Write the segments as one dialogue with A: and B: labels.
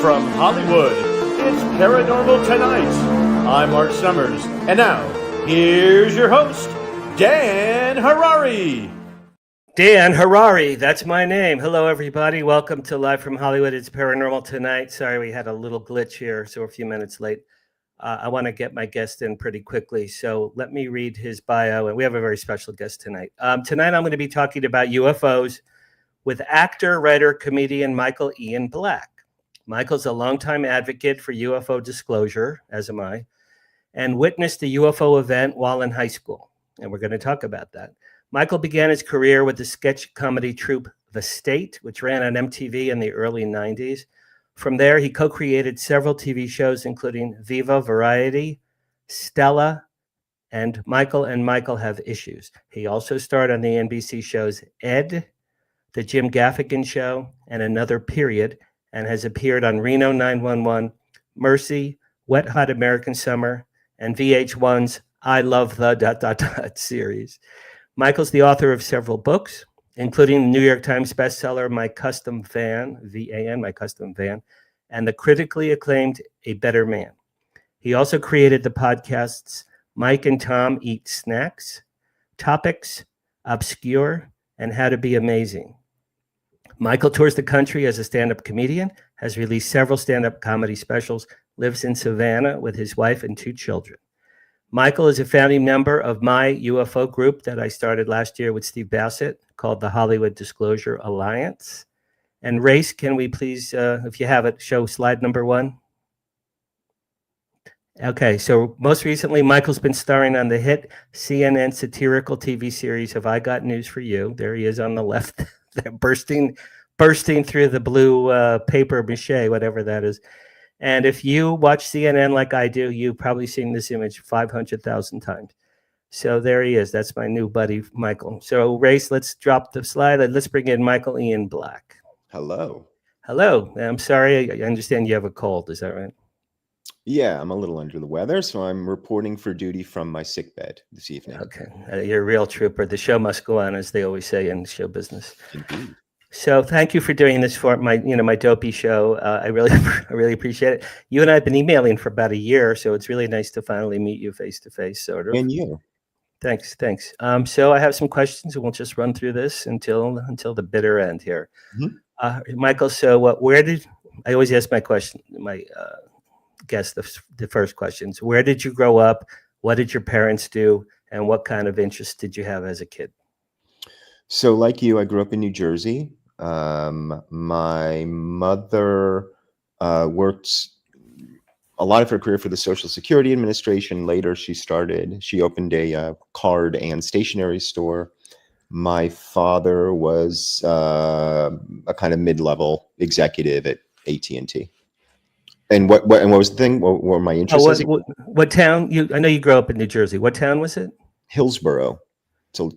A: from Hollywood, it's Paranormal Tonight. I'm Mark Summers, and now, here's your host, Dan Harary.
B: Dan Harary, that's my name. Hello, everybody. Welcome to Live from Hollywood. It's Paranormal Tonight. Sorry, we had a little glitch here, so we're a few minutes late. I want to get my guest in pretty quickly, so let me read his bio, and we have a very special guest tonight. Tonight, I'm going to be talking about UFOs with actor, writer, comedian Michael Ian Black. Michael's a longtime advocate for UFO Disclosure, as am I, and witnessed a UFO event while in high school, and we're going to talk about that. Michael began his career with the sketch comedy troupe The State, which ran on MTV in the early 90s. From there, he co-created several TV shows, including Viva Variety, Stella, and Michael Have Issues. He also starred on the NBC shows Ed, The Jim Gaffigan Show, and Another Period, and has appeared on Reno 911, Mercy, Wet Hot American Summer, and VH1's I Love the ... series. Michael's the author of several books, including the New York Times bestseller, My Custom Van, V-A-N, My Custom Van, and the critically acclaimed A Better Man. He also created the podcasts Mike and Tom Eat Snacks, Topics, Obscure, and How to Be Amazing. Michael tours the country as a stand-up comedian, has released several stand-up comedy specials, lives in Savannah with his wife and 2 children. Michael is a founding member of my UFO group that I started last year with Steve Bassett called the Hollywood Disclosure Alliance. And Race, can we please, if you have it, show slide number 1? Okay, so most recently, Michael's been starring on the hit CNN satirical TV series, Have I Got News for You? There he is on the left, bursting through the blue paper mache, whatever that is. And if you watch CNN like I do, you've probably seen this image 500,000 times. So there he is. That's my new buddy, Michael. So, Race, let's drop the slide. Let's bring in Michael Ian Black.
C: Hello.
B: Hello. I'm sorry. I understand you have a cold. Is that right?
C: Yeah, I'm a little under the weather, so I'm reporting for duty from my sickbed this evening.
B: Okay. You're a real trooper. The show must go on, as they always say in show business.
C: Indeed.
B: So thank you for doing this for my dopey show. I really appreciate it. You and I have been emailing for about a year, so it's really nice to finally meet you face to face, sort of.
C: And you.
B: Thanks. So I have some questions, and we'll just run through this until the bitter end here. Mm-hmm. Michael, so where did I always ask my guest the first questions? Where did you grow up? What did your parents do? And what kind of interest did you have as a kid?
C: So, like you, I grew up in New Jersey. My mother worked a lot of her career for the Social Security Administration. Later, she opened a card and stationery store. My father was a kind of mid-level executive at AT&T. And what was the thing? What were my interests?
B: What town? I know you grew up in New Jersey. What town was it?
C: Hillsborough.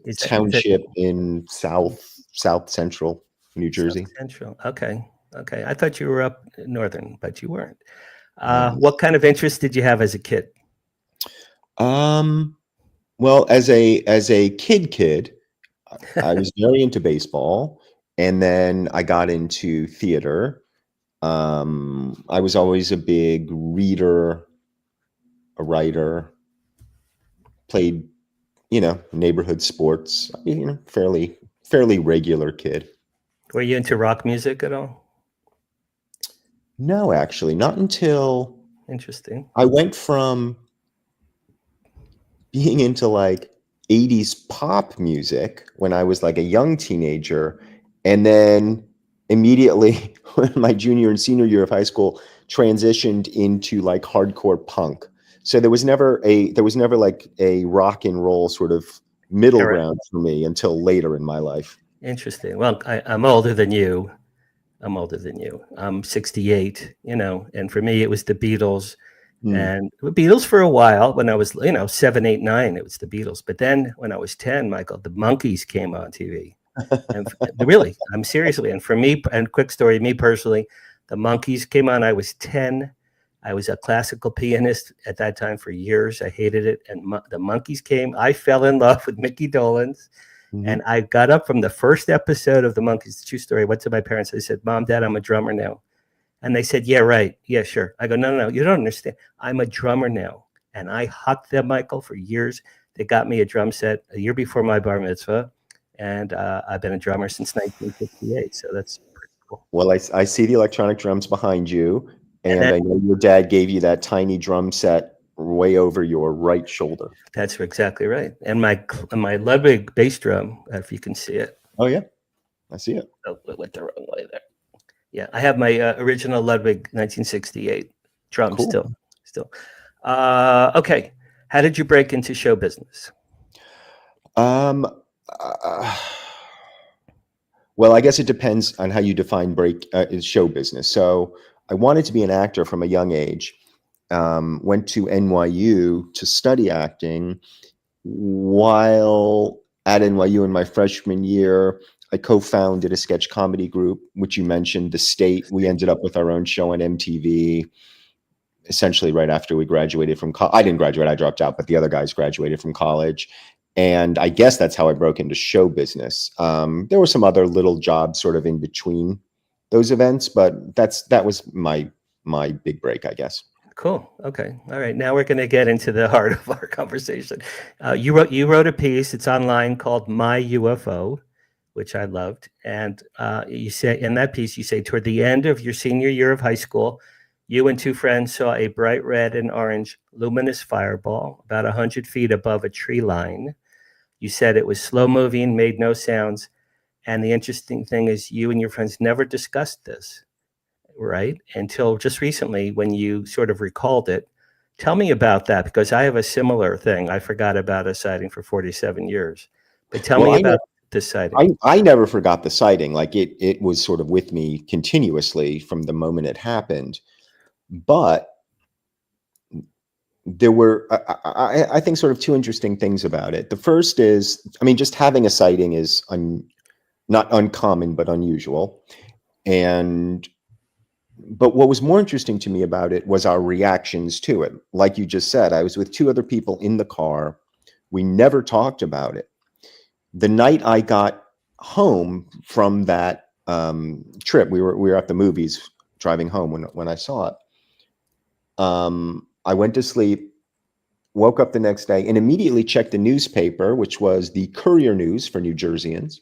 C: It's a township in south central New Jersey.
B: South Central. Okay. I thought you were up northern, but you weren't. What kind of interest did you have as a kid?
C: Well, as a kid, I was very into baseball, and then I got into theater. I was always a big reader, a writer, played, neighborhood sports, fairly regular kid.
B: Were you into rock music at all?
C: No, actually, not until.
B: Interesting.
C: I went from being into like 80s pop music when I was like a young teenager, and then immediately when my junior and senior year of high school transitioned into like hardcore punk. So there was never like a rock and roll sort of middle ground for me until later in my life.
B: Interesting. Well, I'm older than you. I'm 68, and for me, it was the Beatles. And the Beatles for a while when I was, 7, 8, 9, it was the Beatles. But then when I was 10, Michael, the Monkees came on TV. And really, I'm seriously. And for me, and quick story, me personally, the Monkees came on. I was 10. I was a classical pianist at that time for years. I hated it. And the Monkees came. I fell in love with Mickey Dolenz. Mm-hmm. And I got up from the first episode of the Monkees, true story. I went to my parents. I said, Mom, Dad, I'm a drummer now. And they said, yeah, right. Yeah, sure. I go, no, you don't understand. I'm a drummer now. And I hucked them, Michael, for years. They got me a drum set a year before my bar mitzvah. And I've been a drummer since 1958. So that's pretty cool.
C: Well, I see the electronic drums behind you. And I know your dad gave you that tiny drum set way over your right shoulder.
B: That's exactly right. And my Ludwig bass drum, if you can see it.
C: Oh, yeah. I see it.
B: Oh, it went the wrong way there. Yeah, I have my original Ludwig 1968 drum. Cool. Still. Okay. How did you break into show business?
C: Well, I guess it depends on how you define show business. So I wanted to be an actor from a young age. Went to NYU to study acting. While at NYU in my freshman year, I co-founded a sketch comedy group, which you mentioned, The State. We ended up with our own show on MTV, essentially right after we graduated from college. I didn't graduate, I dropped out, but the other guys graduated from college. And I guess that's how I broke into show business. There were some other little jobs sort of in between those events, but that was my big break, I guess.
B: Cool. Okay. All right. Now we're going to get into the heart of our conversation. You wrote a piece. It's online called My UFO, which I loved. And you say in that piece, you say toward the end of your senior year of high school, you and two friends saw a bright red and orange luminous fireball about 100 feet above a tree line. You said it was slow moving, made no sounds. And the interesting thing is you and your friends never discussed this, right? Until just recently when you sort of recalled it. Tell me about that, because I have a similar thing. I forgot about a sighting for 47 years. But tell me about this sighting.
C: I never forgot the sighting. Like it was sort of with me continuously from the moment it happened. But there were, I think, sort of two interesting things about it. The first is, I mean, just having a sighting is not uncommon, but unusual. But what was more interesting to me about it was our reactions to it. Like you just said, I was with two other people in the car. We never talked about it. The night I got home from that trip, we were at the movies driving home when I saw it. I went to sleep, woke up the next day, and immediately checked the newspaper, which was the Courier News for New Jerseyans,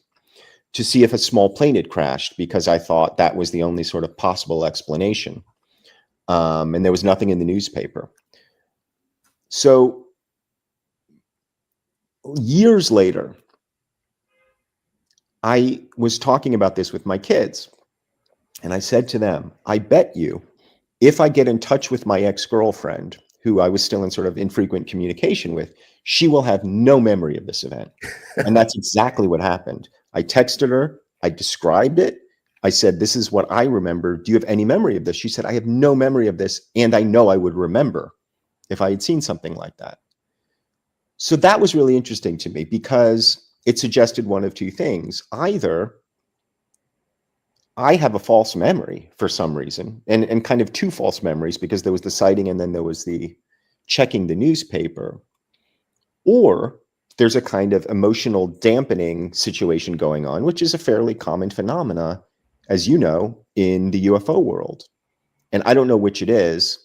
C: to see if a small plane had crashed, because I thought that was the only sort of possible explanation. And there was nothing in the newspaper. So years later, I was talking about this with my kids, and I said to them, I bet you, if I get in touch with my ex-girlfriend, who I was still in sort of infrequent communication with, she will have no memory of this event. And that's exactly what happened. I texted her, I described it. I said, this is what I remember. Do you have any memory of this? She said, I have no memory of this. And I know I would remember if I had seen something like that. So that was really interesting to me, because it suggested one of two things. Either I have a false memory for some reason, and kind of two false memories, because there was the sighting and then there was the checking the newspaper, or there's a kind of emotional dampening situation going on, which is a fairly common phenomena, as you know, in the UFO world. And I don't know which it is,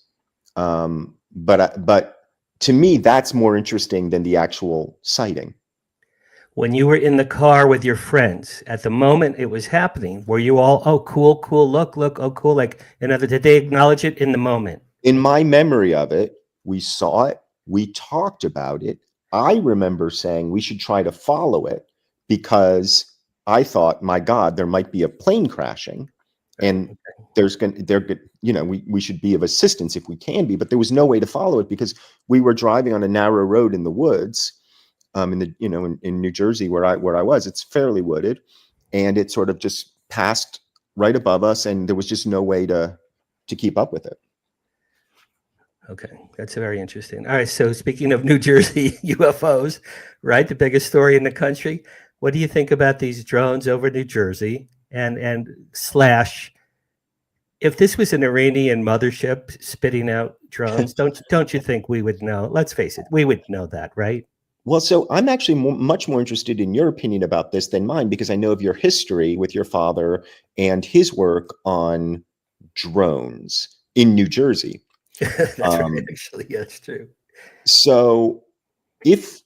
C: but to me, that's more interesting than the actual sighting.
B: When you were in the car with your friends, at the moment it was happening, were you all, oh, cool, look, oh, cool, like, did they acknowledge it in the moment?
C: In my memory of it, we saw it, we talked about it. I remember saying we should try to follow it, because I thought, my God, there might be a plane crashing, and we should be of assistance if we can be, but there was no way to follow it, because we were driving on a narrow road in the woods. In New Jersey where I was, it's fairly wooded, and it sort of just passed right above us, and there was just no way to keep up with it.
B: Okay, that's very interesting. All right, so speaking of New Jersey UFOs, right, the biggest story in the country, what do you think about these drones over New Jersey? And slash, if this was an Iranian mothership spitting out drones, don't you think we would know? Let's face it, we would know that, right?
C: Well, so I'm actually much more interested in your opinion about this than mine, because I know of your history with your father and his work on drones in New Jersey.
B: That's right, actually. Yeah, that's true.
C: So if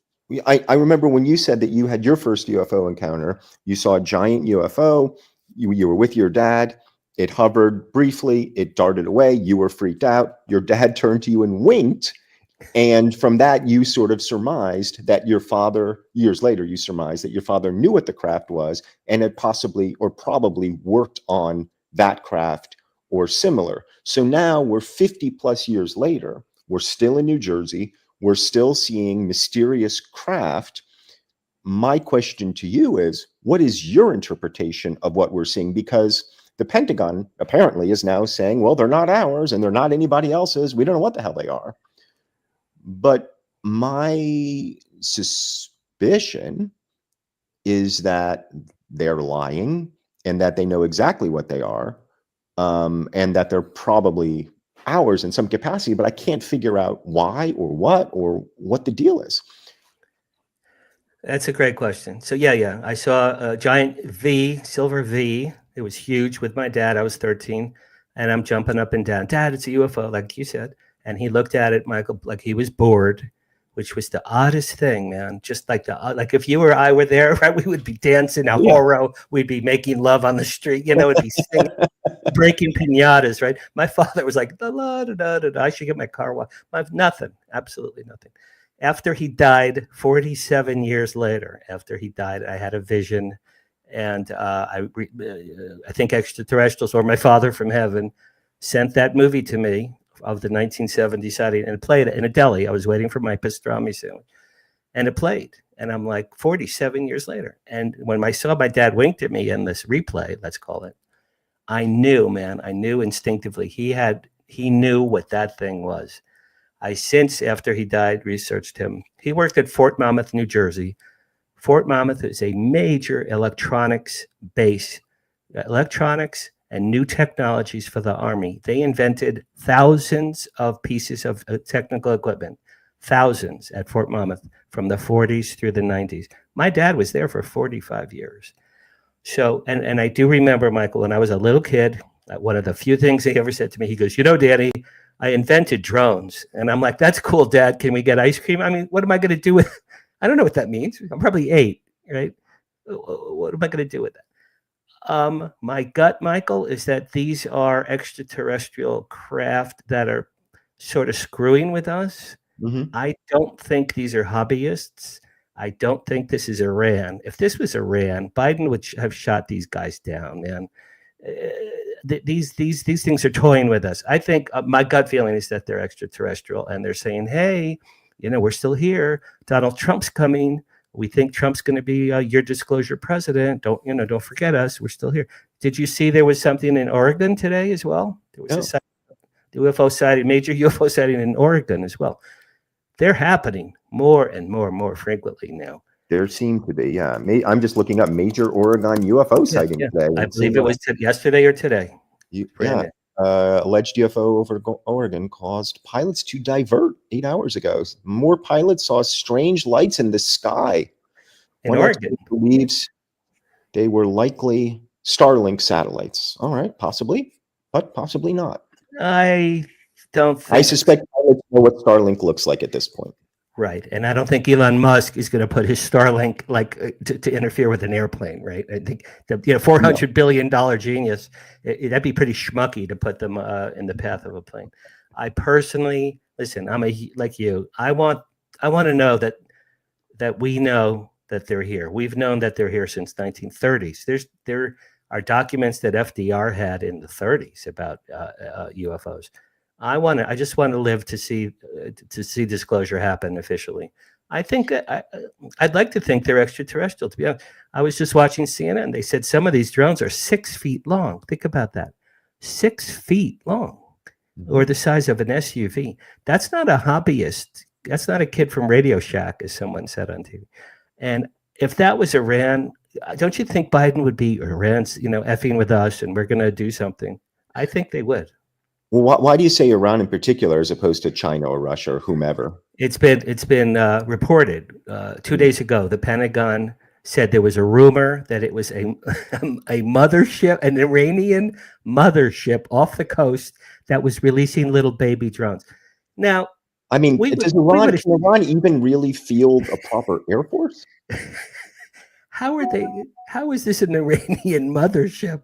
C: I remember when you said that you had your first UFO encounter, you saw a giant UFO, you were with your dad, it hovered briefly, it darted away, you were freaked out, your dad turned to you and winked. And from that, you sort of surmised that your father, years later, you surmised that your father knew what the craft was and had possibly or probably worked on that craft or similar. So now we're 50 plus years later, we're still in New Jersey, we're still seeing mysterious craft. My question to you is, what is your interpretation of what we're seeing? Because the Pentagon apparently is now saying, well, they're not ours and they're not anybody else's. We don't know what the hell they are. But my suspicion is that they're lying and that they know exactly what they are, and that they're probably ours in some capacity, but I can't figure out why or what the deal is.
B: That's a great question. So yeah, I saw a giant V, silver V. It was huge with my dad. I was 13, and I'm jumping up and down. Dad, it's a UFO, like you said. And he looked at it, Michael, like he was bored, which was the oddest thing, man. Just like like if you or I were there, right, we would be dancing a horror. We'd be making love on the street, it'd be singing, breaking piñatas, right? My father was like, I should get my car washed. Nothing, absolutely nothing. After he died, 47 years later, after he died, I had a vision, and I think extraterrestrials or my father from heaven sent that movie to me of the 1970 sighting, and it played in a deli. I was waiting for my pastrami sandwich, and it played. And I'm like, 47 years later. And when I saw my dad winked at me in this replay, let's call it, I knew, man, I knew instinctively he knew what that thing was. I since, after he died, researched him. He worked at Fort Monmouth, New Jersey. Fort Monmouth is a major electronics base, electronics and new technologies for the Army. They invented thousands of pieces of technical equipment, thousands at Fort Monmouth from the 40s through the 90s. My dad was there for 45 years. So, and I do remember, Michael, when I was a little kid, one of the few things he ever said to me, he goes, Danny, I invented drones. And I'm like, that's cool, Dad. Can we get ice cream? I mean, what am I going to do with, I don't know what that means. I'm probably 8, right? What am I going to do with that? My gut, Michael, is that these are extraterrestrial craft that are sort of screwing with us. Mm-hmm. I don't think these are hobbyists. I don't think this is Iran. If this was Iran, Biden would have shot these guys down, man. These things are toying with us. I think my gut feeling is that they're extraterrestrial, and they're saying, hey, we're still here. Donald Trump's coming. We think Trump's going to be your disclosure president. Don't forget us. We're still here. Did you see there was something in Oregon today as well? There was a UFO sighting, major UFO sighting in Oregon as well. They're happening more and more frequently now.
C: There seem to be, yeah. I'm just looking up major Oregon UFO sighting today.
B: I believe it was yesterday or today.
C: Alleged UFO over Oregon caused pilots to divert 8 hours ago. More pilots saw strange lights in the sky.
B: In Oregon.
C: Believes they were likely Starlink satellites. All right, possibly, but possibly not.
B: I don't think.
C: I suspect pilots know what Starlink looks like at this point.
B: Right. And I don't think Elon Musk is going to put his Starlink to interfere with an airplane, right? I think the $400 billion genius, that'd be pretty schmucky to put them in the path of a plane. I personally, listen, like you. I want to know that we know that they're here. We've known that they're here since 1930s. There are documents that FDR had in the 30s about UFOs. I just want to live to see disclosure happen officially. I think I'd like to think they're extraterrestrial. To be honest, I was just watching CNN. They said some of these drones are 6 feet long. Think about that, 6 feet long, or the size of an SUV. That's not a hobbyist. That's not a kid from Radio Shack, as someone said on TV. And if that was Iran, don't you think Biden would be Iran's, effing with us, and we're going to do something? I think they would.
C: Well, why do you say Iran in particular as opposed to China or Russia or whomever?
B: It's been reported 2 days ago. The Pentagon said there was a rumor that it was a mothership, an Iranian mothership off the coast that was releasing little baby drones. Now,
C: I mean,
B: can
C: Iran even really field a proper air force?
B: How is this an Iranian mothership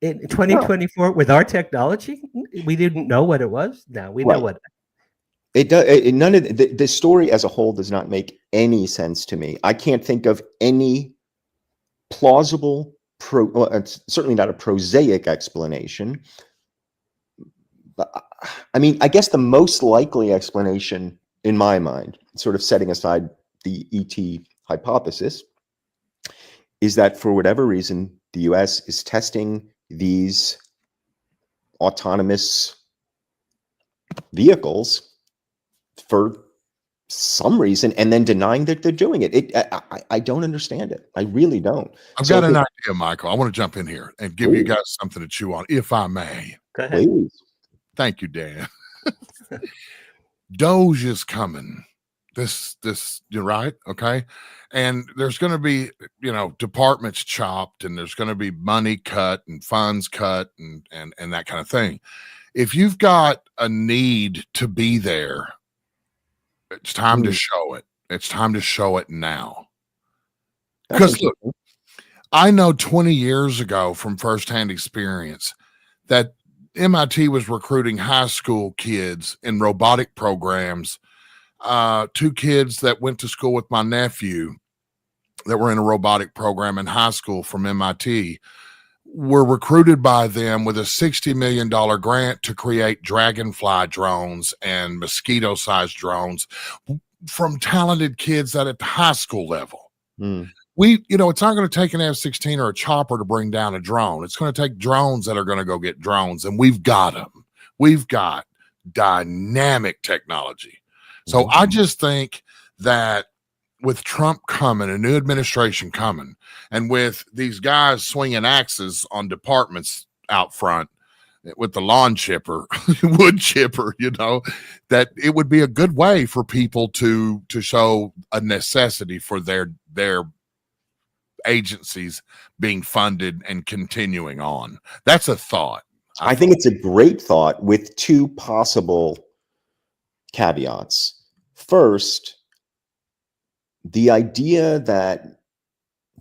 B: in 2024 with our technology? We didn't know what it was. Now we know what
C: it does. None of the story as a whole does not make any sense to me. I can't think of any plausible, it's certainly not a prosaic explanation. But I mean, I guess the most likely explanation in my mind, sort of setting aside the ET hypothesis, is that for whatever reason, the US is testing these autonomous vehicles for some reason and then denying that they're doing it. I don't understand it. I really don't.
D: I've got an idea, Michael. I want to jump in here and give you guys something to chew on, if I may.
B: Go ahead.
C: Please.
D: Thank you, Dan. Doge is coming. You're right. Okay. And there's going to be, departments chopped, and there's going to be money cut and funds cut and that kind of thing. If you've got a need to be there, it's time to show it. It's time to show it now. Because look, I know 20 years ago from firsthand experience that MIT was recruiting high school kids in robotic programs. 2 kids that went to school with my nephew that were in a robotic program in high school from MIT were recruited by them with a $60 million grant to create dragonfly drones and mosquito-sized drones from talented kids at the high school level. It's not going to take an F-16 or a chopper to bring down a drone. It's going to take drones that are going to go get drones, and we've got them. We've got dynamic technology. So I just think that with Trump coming, a new administration coming, and with these guys swinging axes on departments out front with the lawn chipper, wood chipper, that it would be a good way for people to show a necessity for their agencies being funded and continuing on. That's a thought.
C: I think it's a great thought with 2 possible caveats. First, the idea that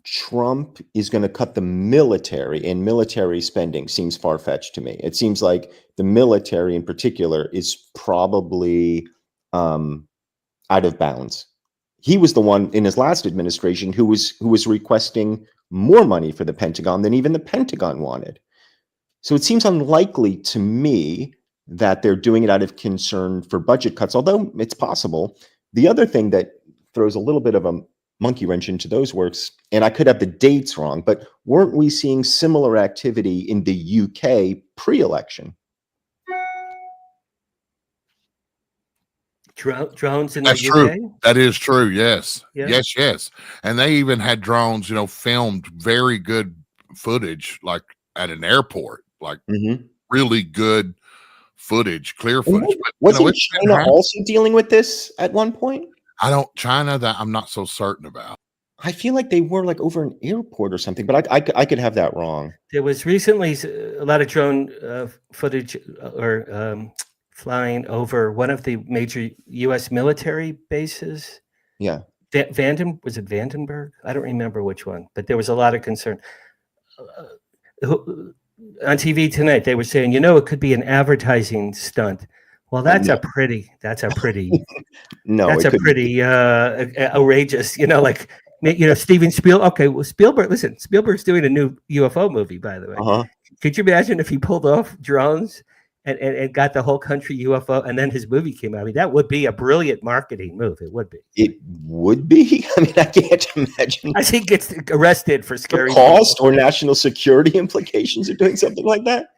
C: Trump is going to cut the military and military spending seems far-fetched to me. It seems like the military in particular is probably out of bounds. He was the one in his last administration who was requesting more money for the Pentagon than even the Pentagon wanted. So it seems unlikely to me that they're doing it out of concern for budget cuts, although it's possible. The other thing that throws a little bit of a monkey wrench into those works, and I could have the dates wrong, but weren't we seeing similar activity in the UK pre-election?
B: Drones in
D: That's
B: the
D: true.
B: UK?
D: That is true. Yes.
B: Yeah.
D: Yes. And they even had drones, filmed very good footage, like at an airport, like really good footage, clear footage.
C: Wasn't China also dealing with this at one point?
D: China, that I'm not so certain about.
C: I feel like they were like over an airport or something, but I could have that wrong.
B: There was recently a lot of drone footage or flying over one of the major U.S. military bases.
C: Yeah.
B: Was it Vandenberg? I don't remember which one, but there was a lot of concern. On TV tonight, they were saying, it could be an advertising stunt. Well, that's a pretty outrageous, Steven Spielberg. Okay, well, Spielberg's doing a new UFO movie, by the way. Could you imagine if he pulled off drones and got the whole country UFO, and then his movie came out? I mean, that would be a brilliant marketing move. It would be.
C: It would be. I mean, I can't imagine.
B: I think gets arrested for scary
C: cost or national security implications of doing something like that.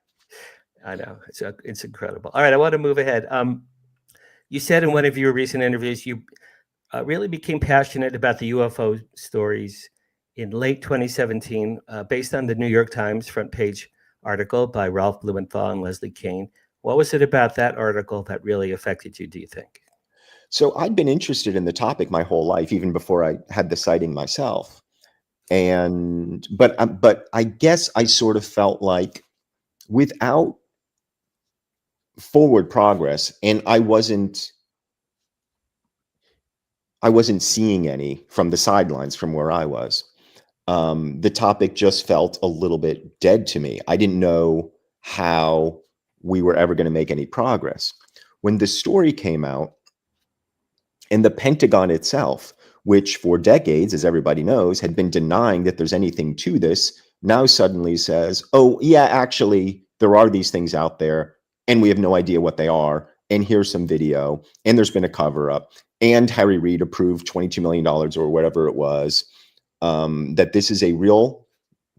B: I know, it's incredible. All right, I want to move ahead. You said in one of your recent interviews you really became passionate about the UFO stories in late 2017, based on the New York Times front page article by Ralph Blumenthal and Leslie Kean. What was it about that article that really affected you, do you think?
C: So I'd been interested in the topic my whole life, even before I had the sighting myself. But I guess I sort of felt like without forward progress, and I wasn't seeing any from the sidelines from where I was. The topic just felt a little bit dead to me. I didn't know how we were ever going to make any progress. When the story came out, and the Pentagon itself, which for decades, as everybody knows, had been denying that there's anything to this, now suddenly says, oh, yeah, actually, there are these things out there, and we have no idea what they are. And here's some video, and there's been a cover up. And Harry Reid approved $22 million or whatever it was, that this is a real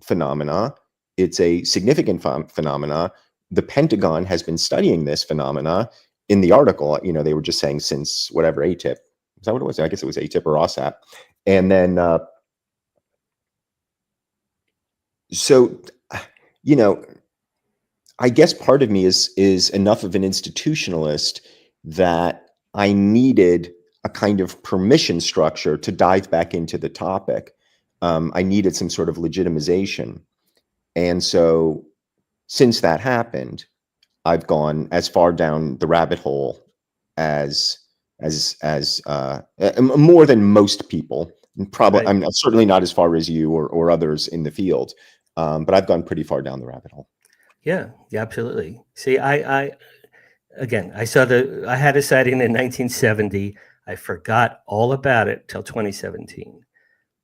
C: phenomena. It's a significant phenomena. The Pentagon has been studying this phenomena. In the article, they were just saying since whatever ATIP, is that what it was? I guess it was ATIP or OSAP. And then, so, I guess part of me is enough of an institutionalist that I needed a kind of permission structure to dive back into the topic. I needed some sort of legitimization. And so since that happened, I've gone as far down the rabbit hole as more than most people. Probably,
B: Right.
C: I'm certainly not as far as you or others in the field, but I've gone pretty far down the rabbit hole.
B: Yeah, absolutely. See, I again, I had a sighting in 1970. I forgot all about it till 2017.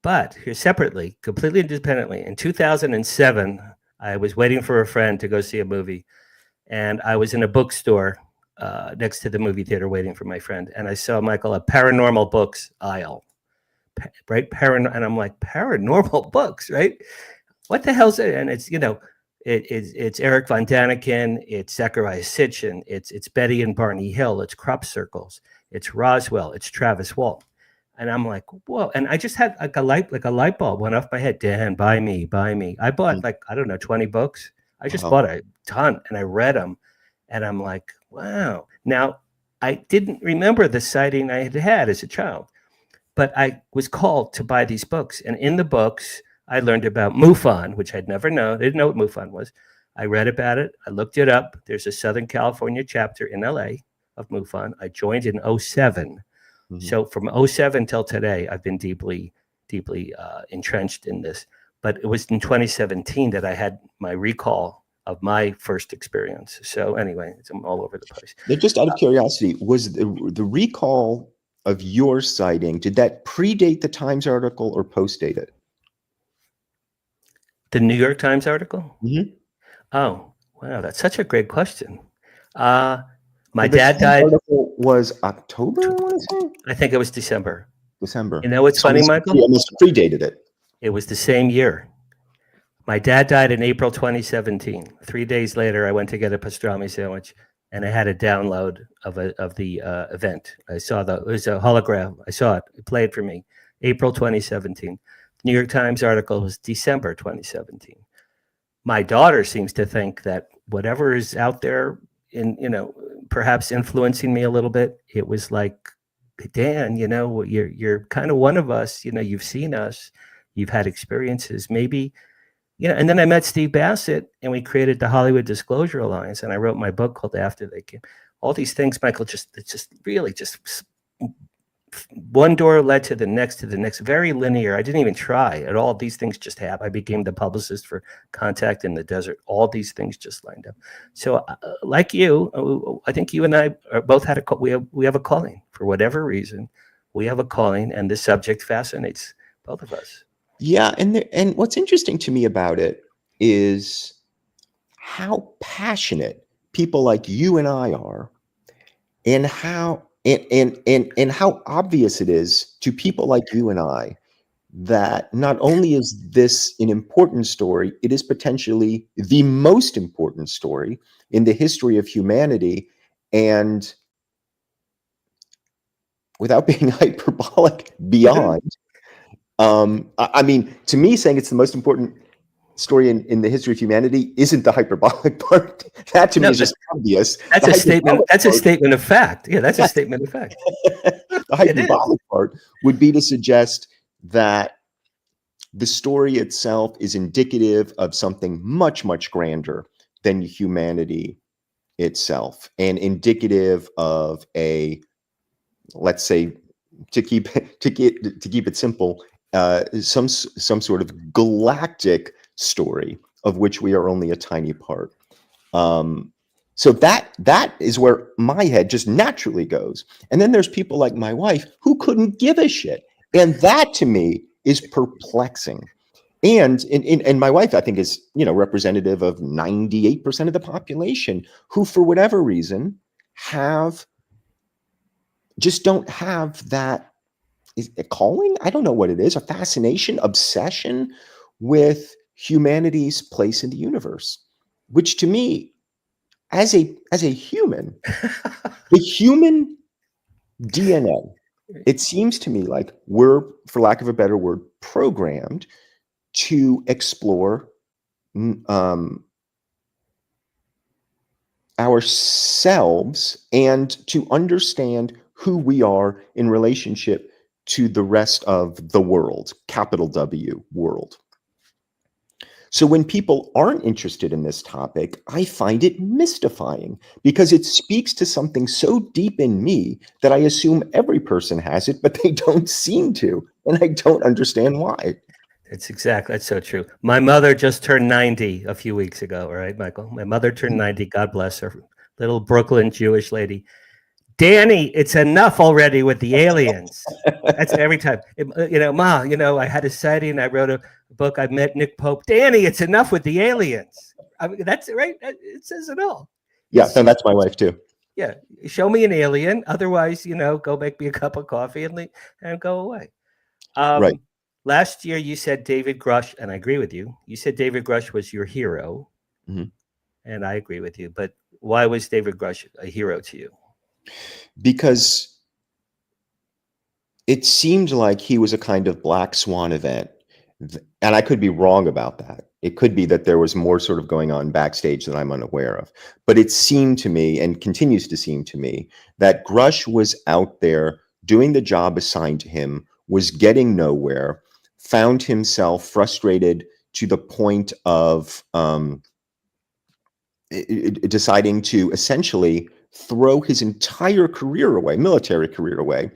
B: But here separately, completely independently, in 2007, I was waiting for a friend to go see a movie, and I was in a bookstore next to the movie theater waiting for my friend, and I saw, Michael, a paranormal books aisle, right? And I'm like, paranormal books, right? What the hell's it? And it's, it's Eric Von Daniken, it's Zechariah Sitchin, it's Betty and Barney Hill, it's Crop Circles, it's Roswell, it's Travis Walt. And I'm like, whoa. And I just had like a light bulb went off my head. Dan, buy me. I bought 20 books. I just bought a ton and I read them. And I'm like, wow. Now, I didn't remember the sighting I had as a child, but I was called to buy these books. And in the books, I learned about MUFON, which I'd never known. I didn't know what MUFON was. I read about it. I looked it up. There's a Southern California chapter in LA of MUFON. I joined in 2007. Mm-hmm. So from 2007 till today, I've been deeply entrenched in this. But it was in 2017 that I had my recall of my first experience. So anyway, I'm all over the place.
C: Now, just out of curiosity, was the recall of your sighting, did that predate the Times article or postdate it?
B: The New York Times article?
C: Mm-hmm.
B: Oh, wow. That's such a great question. My dad died.
C: Article was October, I want to say?
B: I think it was December.
C: December.
B: You know what's funny, Michael?
C: You almost predated it.
B: It was the same year. My dad died in April 2017. 3 days later, I went to get a pastrami sandwich, and I had a download of the event. I saw it was a hologram. I saw it. It played for me. April 2017. New York Times article was December 2017. My daughter seems to think that whatever is out there perhaps influencing me a little bit, it was like, Dan, you're kind of one of us, you've seen us, you've had experiences, maybe, and then I met Steve Bassett and we created the Hollywood Disclosure Alliance, and I wrote my book called After They Came. All these things, Michael, it's just really one door led to the next, very linear. I didn't even try at all. These things just happened. I became the publicist for Contact in the Desert. All these things just lined up. So like you, I think you and I both had we have a calling for whatever reason. We have a calling, and this subject fascinates both of us.
C: Yeah. And what's interesting to me about it is how passionate people like you and I are, and how how obvious it is to people like you and I that not only is this an important story, it is potentially the most important story in the history of humanity. And without being hyperbolic, beyond. I mean, to me, saying it's the most important story in the history of humanity isn't the hyperbolic part. That to me is just obvious.
B: That's
C: The
B: a statement.
C: hyperbolic
B: That's a
C: part-
B: statement of fact. Yeah, that's a statement of fact.
C: the hyperbolic part would be to suggest that the story itself is indicative of something much, much grander than humanity itself, and indicative of a, let's say, to keep it simple, some sort of galactic story of which we are only a tiny part. So that is where my head just naturally goes. And then there's people like my wife who couldn't give a shit, and that to me is perplexing. And my wife, I think, is, you know, representative of 98% of the population who, for whatever reason, don't have that, is a calling? I don't know what it is, a fascination, obsession with humanity's place in the universe, which to me, as a human, the human DNA, it seems to me like we're, for lack of a better word, programmed to explore ourselves and to understand who we are in relationship to the rest of the world, capital W, world. So when people aren't interested in this topic, I find it mystifying because it speaks to something so deep in me that I assume every person has it, but they don't seem to, and I don't understand why.
B: That's so true. My mother just turned 90 a few weeks ago, right, Michael? My mother turned 90, God bless her, little Brooklyn Jewish lady. Danny, it's enough already with the aliens. That's every time. You know, Ma, you know, I had a sighting. I wrote a book. I met Nick Pope. Danny, it's enough with the aliens. I mean, that's right. It says it all.
C: Yeah, and that's my wife too.
B: Yeah, show me an alien. Otherwise, you know, go make me a cup of coffee and go away.
C: Right.
B: Last year, you said David Grush, and I agree with you. You said David Grush was your hero, and I agree with you. But why was David Grush a hero to you?
C: Because it seemed like he was a kind of black swan event. And I could be wrong about that. It could be that there was more sort of going on backstage that I'm unaware of. But it seemed to me, and continues to seem to me, that Grush was out there doing the job assigned to him, was getting nowhere, found himself frustrated to the point of deciding to essentially throw his entire career away, military career away,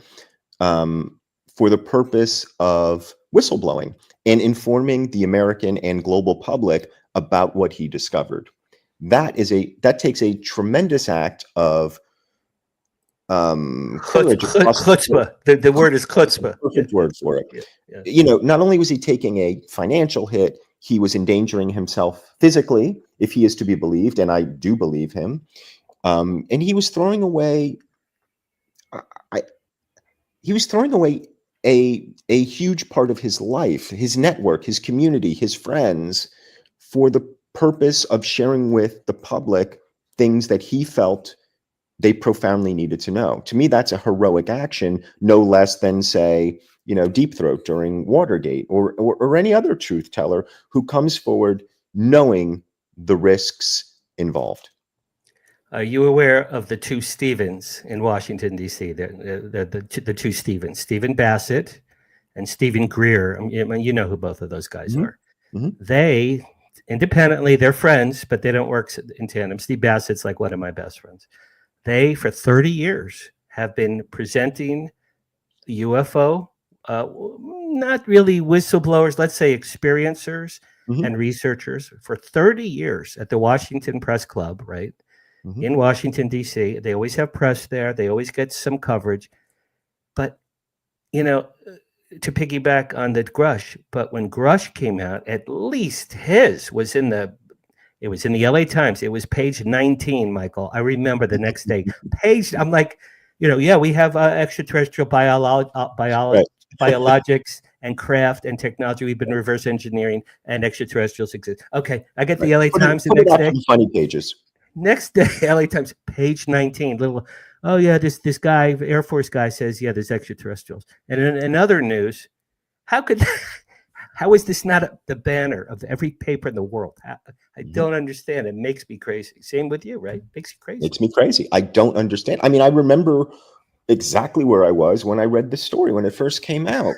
C: for the purpose of whistleblowing and informing the American and global public about what he discovered. That takes a tremendous act of courage.
B: Chutzpah. The word is chutzpah.
C: Perfect word for it.
B: Yeah.
C: You know, not only was he taking a financial hit, he was endangering himself physically, if he is to be believed, and I do believe him. And he was throwing away. He was throwing away a huge part of his life, his network, his community, his friends, for the purpose of sharing with the public things that he felt they profoundly needed to know. To me, that's a heroic action, no less than, say, you know, Deep Throat during Watergate, or any other truth teller who comes forward knowing the risks involved.
B: Are you aware of the two Stevens in Washington, D.C.? The two Stevens, Stephen Bassett and Stephen Greer. I mean, you know who both of those guys are. They, independently, they're friends, but they don't work in tandem. Steve Bassett's like one of my best friends. They, for 30 years, have been presenting UFO, not really whistleblowers, let's say experiencers and researchers, for 30 years at the Washington Press Club, right? In Washington, D.C. They always have press there. They always get some coverage. But, you know, to piggyback on the Grush, but when Grush came out, at least his was in the LA Times. It was page 19, Michael. I remember the next day. I'm like, you know, yeah, we have extraterrestrial biologics and craft and technology. We've been reverse engineering, and extraterrestrials exist. Okay, I get the LA Times the next day.
C: Funny pages. Next
B: day, LA Times, page 19. Oh yeah, this guy, Air Force guy, says, yeah, there's extraterrestrials. And in other news, how could How is this not the banner of every paper in the world? I don't understand. It makes me crazy. Same with you, right? Makes you crazy.
C: Makes me crazy. I don't understand. I mean, I remember exactly where I was when I read the story when it first came out.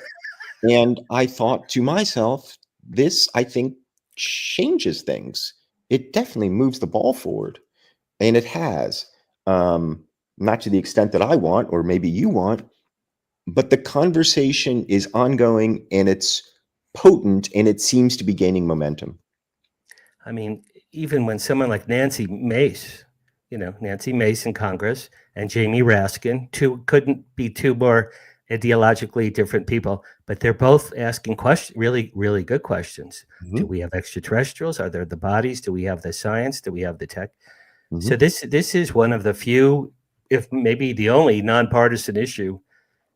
C: And I thought to myself, this, I think, changes things. It definitely moves the ball forward. And it has. Not to the extent that I want, or maybe you want, but the conversation is ongoing and it's potent and it seems to be gaining momentum.
B: I mean, even when someone like Nancy Mace in Congress and Jamie Raskin, couldn't be two more ideologically different people, but they're both asking questions, really, really good questions. Do we have extraterrestrials? Are there the bodies? Do we have the science? Do we have the tech? So this is one of the few, if maybe the only, nonpartisan issue.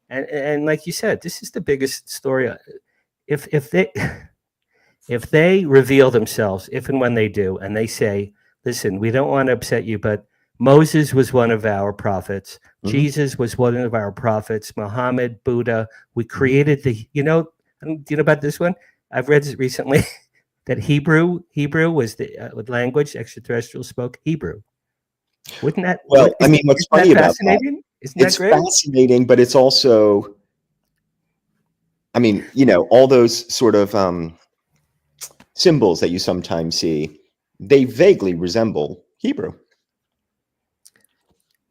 B: And like you said, this is the biggest story. If they reveal themselves, if and when they do, and they say, listen, we don't want to upset you, but Moses was one of our prophets. Jesus was one of our prophets. Muhammad, Buddha. We created do you know about this one? I've read this recently that Hebrew was the language extraterrestrials spoke. Hebrew. Wouldn't that?
C: Well, I mean, what's funny about that?
B: Isn't that great?
C: It's fascinating, but it's also, I mean, all those sort of symbols that you sometimes see, they vaguely resemble Hebrew.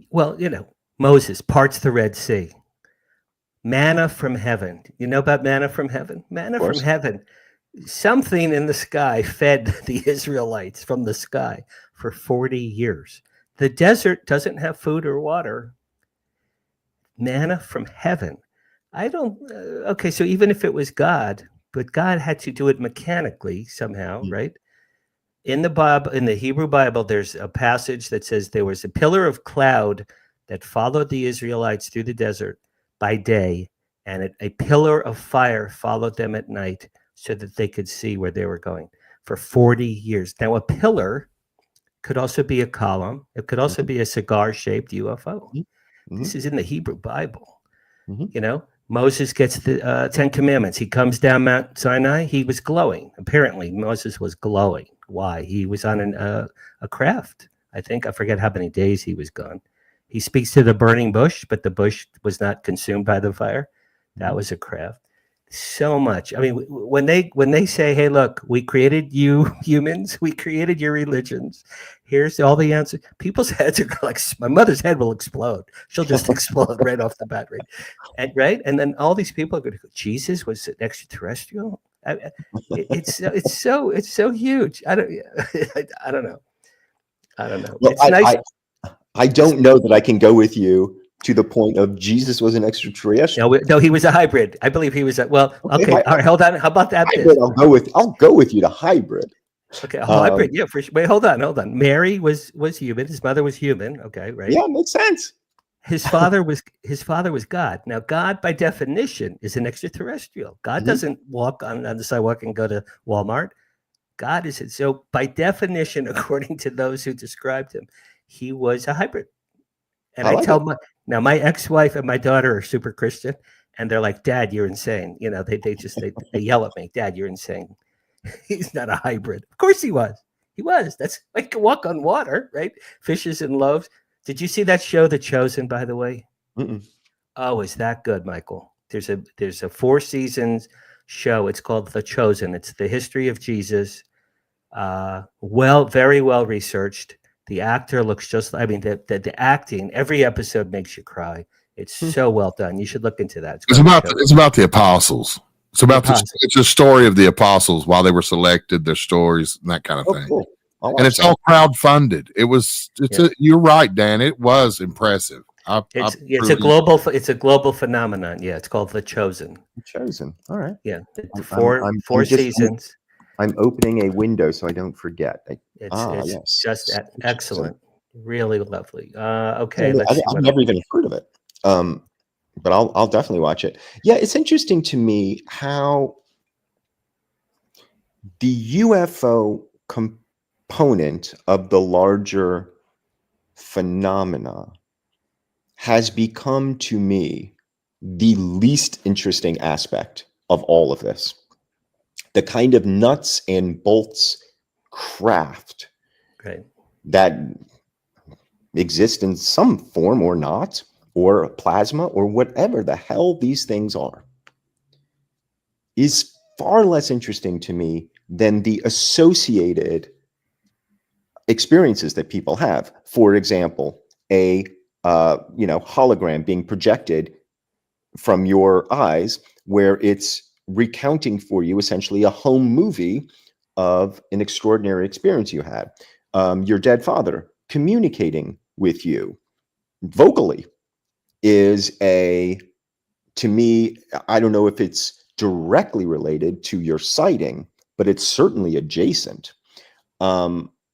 B: Well, Moses parts the Red Sea. Manna from heaven. You know about manna from heaven? Manna from heaven. Something in the sky fed the Israelites from the sky for 40 years. The desert doesn't have food or water. Manna from heaven. Okay, so even if it was God, but God had to do it mechanically somehow, right? In the Hebrew Bible, there's a passage that says there was a pillar of cloud that followed the Israelites through the desert by day, and a pillar of fire followed them at night so that they could see where they were going for 40 years. Now, a pillar could also be a column. It could also be a cigar-shaped UFO. This is in the Hebrew Bible. Moses gets the 10 Commandments. He comes down Mount Sinai. He was glowing. Apparently, Moses was glowing. Why? He was on a craft. I forget how many days he was gone. He speaks to the burning bush, but the bush was not consumed by the fire. That was a craft. So much. I mean, when they say, hey, look, we created you humans. We created your religions. Here's all the answers. People's heads are like, my mother's head will explode. She'll just explode right off the bat. Right. And then all these people are going to go, Jesus was an extraterrestrial. It's so huge. I don't know.
C: Well,
B: It's nice.
C: I don't know that I can go with you to the point of Jesus was an extraterrestrial.
B: No, he was a hybrid. I believe he was okay. All right, hold on. How about that?
C: Hybrid, I'll go with you to hybrid.
B: Okay, hybrid. Yeah, for sure. Wait, hold on. Mary was human. His mother was human. Okay, right.
C: Yeah, makes sense.
B: His father was God. Now, God by definition is an extraterrestrial. God doesn't walk on the sidewalk and go to Walmart. God is it. So by definition, according to those who described him, he was a hybrid. And I tell my ex-wife and my daughter are super Christian, and they're like, Dad, you're insane. They yell at me, Dad, you're insane. He's not a hybrid. Of course he was. He was. That's like a walk on water, right? Fishes and loaves. Did you see that show, The Chosen, by the way? Oh, is that good, Michael? There's a 4 seasons show. It's called The Chosen. It's the history of Jesus. Very well researched. The actor looks the acting, every episode makes you cry. It's so well done. You should look into that.
D: It's about the apostles. It's a story of the apostles while they were selected, their stories, and that kind of thing.
C: Cool.
D: And it's all crowdfunded. You're right, Dan. It was impressive.
B: It's a global phenomenon. Yeah, it's called The Chosen.
C: The Chosen. All right.
B: Yeah, 4 seasons.
C: I'm opening a window so I don't forget.
B: It's just excellent. Really lovely. Okay,
C: I've never even heard of it. But I'll definitely watch it. Yeah, it's interesting to me how the UFO component of the larger phenomena has become to me the least interesting aspect of all of this. the kind of nuts and bolts craft
B: Right.
C: that exist in some form or not, or plasma, or whatever the hell these things are, is far less interesting to me than the associated experiences that people have. For example, a hologram being projected from your eyes, where it's recounting for you essentially a home movie of an extraordinary experience you had. Your dead father communicating with you vocally is to me, I don't know if it's directly related to your sighting, but it's certainly adjacent.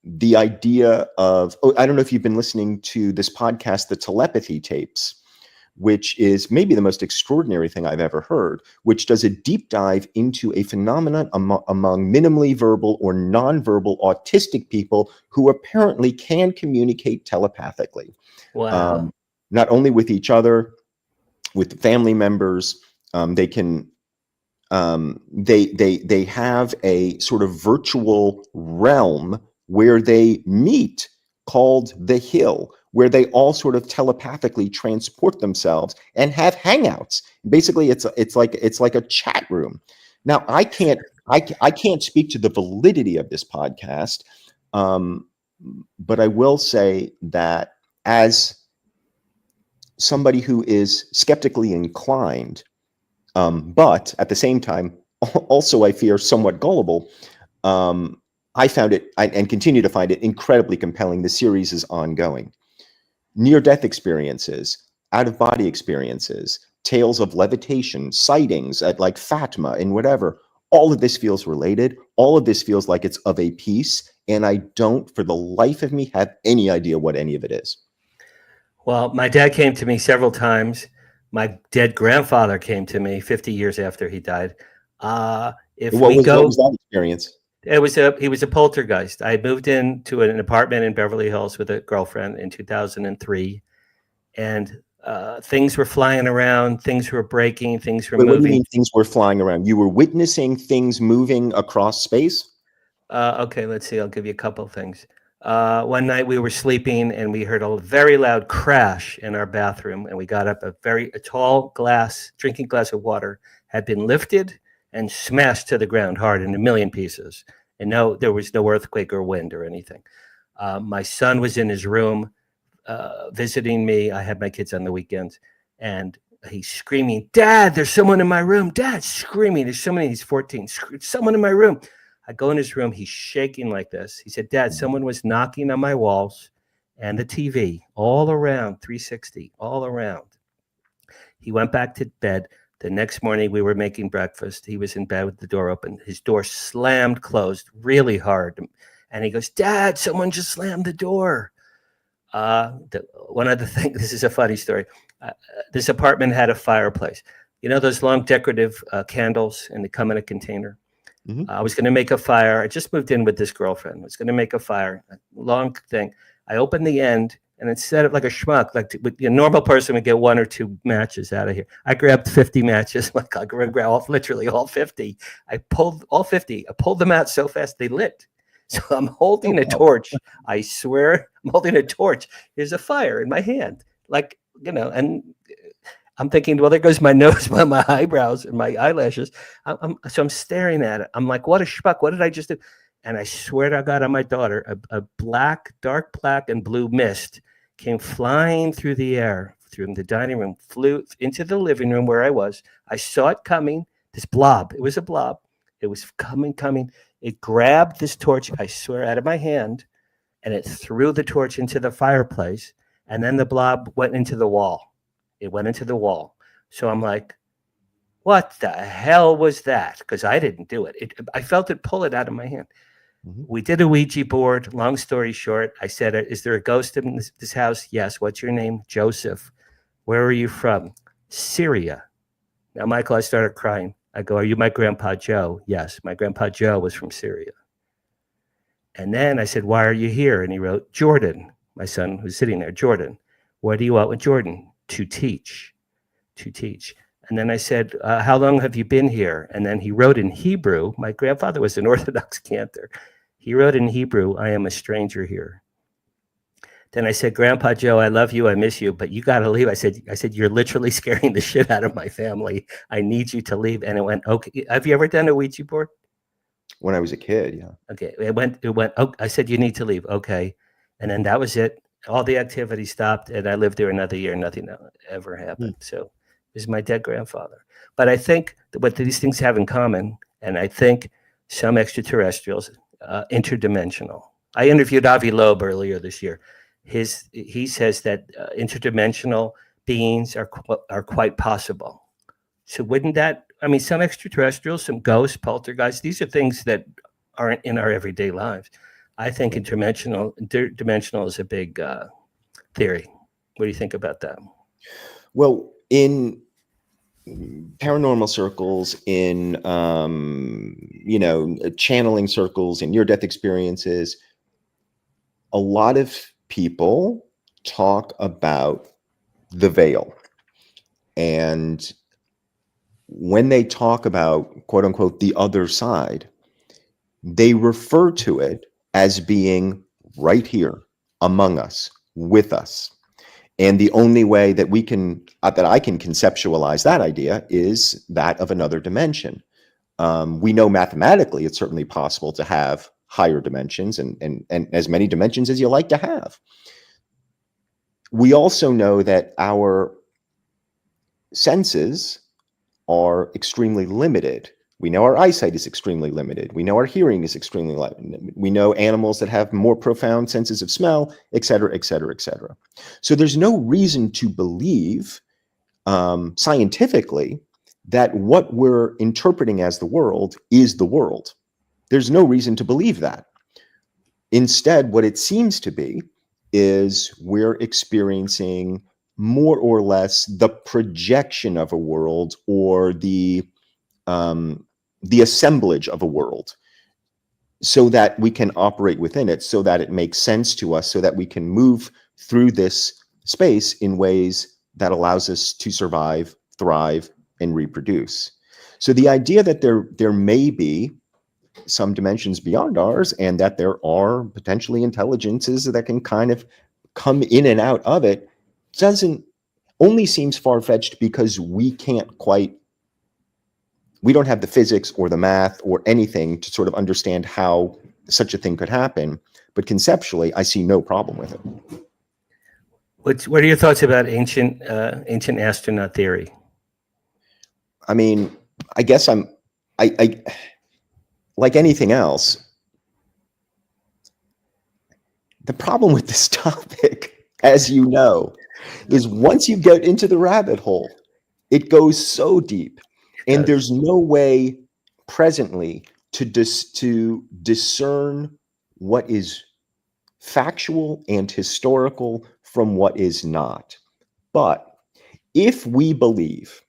C: The idea of, I don't know if you've been listening to this podcast, The Telepathy Tapes, which is maybe the most extraordinary thing I've ever heard, which does a deep dive into a phenomenon among minimally verbal or nonverbal autistic people who apparently can communicate telepathically.
B: Wow.
C: Not only with each other, with family members. They can they have a sort of virtual realm where they meet, called the Hill, where they all sort of telepathically transport themselves and have hangouts. Basically, it's like a chat room. Now, I can't speak to the validity of this podcast, but I will say that as somebody who is skeptically inclined, but at the same time, also I fear somewhat gullible, I found it, and continue to find it, incredibly compelling. The series is ongoing. Near-death experiences, out-of-body experiences, tales of levitation, sightings at like Fatima and whatever. All of this feels related. All of this feels like it's of a piece, and I don't, for the life of me, have any idea what any of it is.
B: Well, my dad came to me several times. My dead grandfather came to me 50 years after he died.
C: What was that experience?
B: He was a poltergeist. I moved into an apartment in Beverly Hills with a girlfriend in 2003, and things were flying around, things were breaking, things were moving.
C: What do you mean things were flying around? You were witnessing things moving across space?
B: Okay, let's see. I'll give you a couple of things. One night we were sleeping and we heard a very loud crash in our bathroom, and we got up. A tall drinking glass of water had been lifted and smashed to the ground hard in a million pieces. And no, there was no earthquake or wind or anything. My son was in his room visiting me. I had my kids on the weekends, and he's screaming, "Dad, there's someone in my room." Dad, screaming. There's someone. He's 14. Someone in my room. I go in his room. He's shaking like this. He said, "Dad, someone was knocking on my walls and the TV all around, 360, all around." He went back to bed. The next morning, we were making breakfast. He was in bed with the door open. His door slammed closed really hard. And he goes, "Dad, someone just slammed the door." One other thing, this is a funny story. This apartment had a fireplace. You know those long decorative candles, and they come in a container? Mm-hmm. I was going to make a fire. I just moved in with this girlfriend. I was going to make a fire, a long thing. I opened the end, and instead of like a schmuck, like a normal person would get 1 or 2 matches out of here, I grabbed 50 matches. Like I grabbed literally all 50. I pulled all 50. I pulled them out so fast they lit. So I'm holding a torch. I swear I'm holding a torch. There's a fire in my hand. Like, and I'm thinking, well, there goes my nose, my eyebrows, and my eyelashes. So I'm staring at it. I'm like, what a schmuck. What did I just do? And I swear to God on my daughter, a dark black and blue mist came flying through the air, through the dining room, flew into the living room where I was. I saw it coming, this blob. It was a blob. It was coming. It grabbed this torch, I swear, out of my hand, and it threw the torch into the fireplace. And then the blob went into the wall. It went into the wall. So I'm like, what the hell was that? Because I didn't do it. I felt it pull it out of my hand. Mm-hmm. We did a Ouija board. Long story short, I said, "Is there a ghost in this house?" "Yes." "What's your name?" "Joseph." "Where are you from?" "Syria." Now, Michael, I started crying. I go, "Are you my grandpa Joe?" "Yes." "My grandpa Joe was from Syria." And then I said, "Why are you here?" And he wrote, "Jordan." My son was sitting there. "Jordan." "What do you want with Jordan?" To teach. And then I said, how long have you been here? And then he wrote in Hebrew. My grandfather was an Orthodox cantor. He wrote in Hebrew, I am a stranger here. Then I said, Grandpa Joe, I love you. I miss you, but you got to leave. I said, you're literally scaring the shit out of my family. I need you to leave. And it went, okay. Have you ever done a Ouija board?
C: When I was a kid, yeah.
B: Okay. It went, oh, I said, you need to leave. Okay. And then that was it. All the activity stopped, and I lived there another year. Nothing ever happened. So it was my dead grandfather. But I think what these things have in common, and I think some extraterrestrials, interdimensional. I interviewed Avi Loeb earlier this year. He says that interdimensional beings are quite possible. So wouldn't that, I mean, some extraterrestrials, some ghosts, poltergeists, these are things that aren't in our everyday lives. I think interdimensional is a big theory. What do you think about that?
C: Well, in paranormal circles, in channeling circles, in near-death experiences, a lot of people talk about the veil. And when they talk about, quote unquote, the other side, they refer to it as being right here among us, with us. And the only way that we can, that I can conceptualize that idea is that of another dimension. We know mathematically it's certainly possible to have higher dimensions and as many dimensions as you like to have. We also know that our senses are extremely limited. We know our eyesight is extremely limited. We know our hearing is extremely limited. We know animals that have more profound senses of smell, et cetera, et cetera, et cetera. So there's no reason to believe scientifically that what we're interpreting as the world is the world. There's no reason to believe that. Instead, what it seems to be is we're experiencing more or less the projection of a world, or the assemblage of a world, so that we can operate within it, so that it makes sense to us, so that we can move through this space in ways that allows us to survive, thrive, and reproduce. So the idea that there may be some dimensions beyond ours, and that there are potentially intelligences that can kind of come in and out of it, only seems far-fetched because we don't have the physics or the math or anything to sort of understand how such a thing could happen. But conceptually, I see no problem with it.
B: What are your thoughts about ancient astronaut theory?
C: I mean, I guess I like anything else. The problem with this topic, as you know, is once you get into the rabbit hole, it goes so deep, and there's no way presently to discern what is factual and historical from what is not. But if we believe,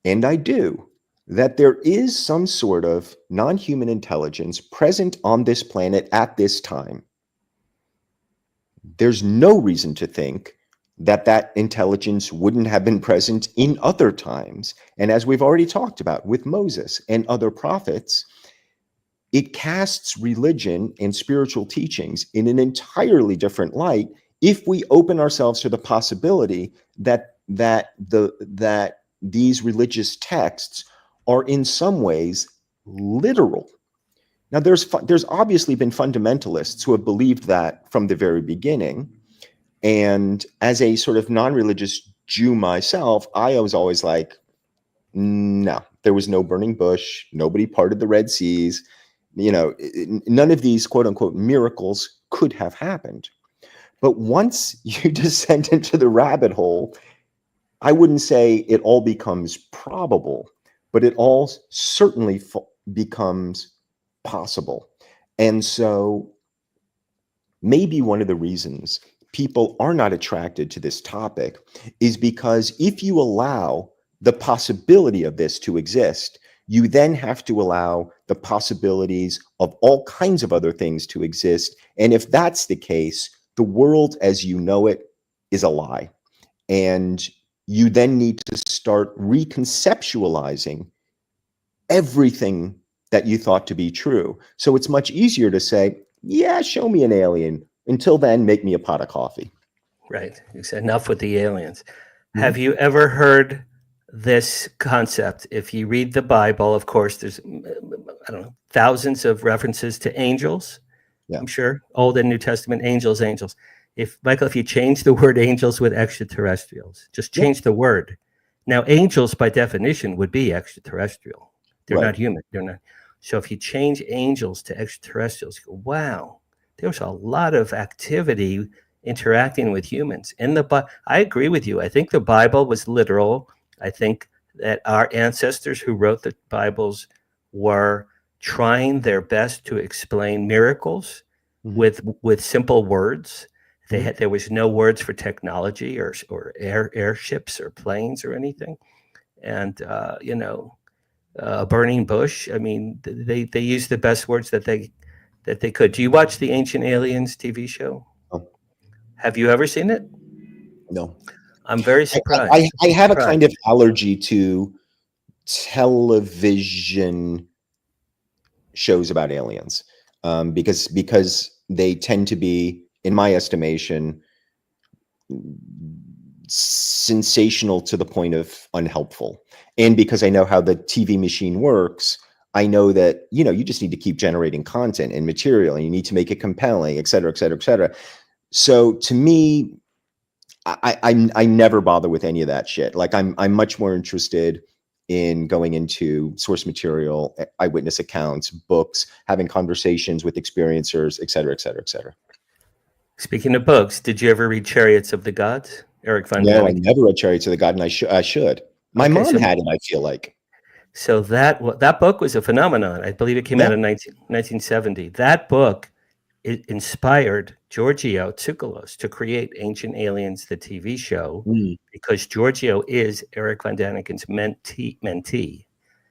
C: and I do, that there is some sort of non-human intelligence present on this planet at this time, there's no reason to think that intelligence wouldn't have been present in other times. And as we've already talked about with Moses and other prophets, it casts religion and spiritual teachings in an entirely different light if we open ourselves to the possibility that these religious texts are in some ways literal. Now, there's obviously been fundamentalists who have believed that from the very beginning. And as a sort of non-religious Jew myself, I was always like, no, there was no burning bush. Nobody parted the Red Seas. None of these quote unquote miracles could have happened. But once you descend into the rabbit hole, I wouldn't say it all becomes probable, but it all certainly becomes possible. And so maybe one of the reasons people are not attracted to this topic is because if you allow the possibility of this to exist, you then have to allow the possibilities of all kinds of other things to exist. And if that's the case, the world as you know it is a lie. And you then need to start reconceptualizing everything that you thought to be true. So it's much easier to say, yeah, show me an alien. Until then, make me a pot of coffee.
B: Right. You said enough with the aliens.
C: Mhm.
B: Have you ever heard this concept? If you read the Bible, of course, there's, I don't know, thousands of references to angels.
C: Yeah.
B: I'm sure. Old and New Testament, angels. If you change the word angels with extraterrestrials, just change the word. Now, angels by definition would be extraterrestrial. They're
C: Right.
B: not human. They're not. So if you change angels to extraterrestrials, you go, wow, there's a lot of activity interacting with humans. I agree with you. I think the Bible was literal. I think that our ancestors who wrote the Bibles were trying their best to explain miracles with simple words. There was no words for technology or airships or planes or anything. And a burning bush. I mean, they used the best words that they could. Do you watch the Ancient Aliens TV show?
C: Oh.
B: Have you ever seen it?
C: No.
B: I'm very surprised.
C: I have a kind of allergy to television shows about aliens, because they tend to be, in my estimation, sensational to the point of unhelpful. And because I know how the TV machine works, I know that, you just need to keep generating content and material, and you need to make it compelling, et cetera, et cetera, et cetera. So to me, I never bother with any of that shit. Like I'm much more interested in going into source material, eyewitness accounts, books, having conversations with experiencers, et cetera, et cetera, et cetera. Speaking
B: of books, did you ever read Chariots of the Gods? Eric Von
C: No,
B: Däniken?
C: I never read Chariots of the God, and I should. My mom had it, I feel like.
B: So that book was a phenomenon. I believe it came out in 1970. That book, it inspired Giorgio Tsoukalos to create Ancient Aliens, the TV show, because Giorgio is Eric Von Däniken's mentee.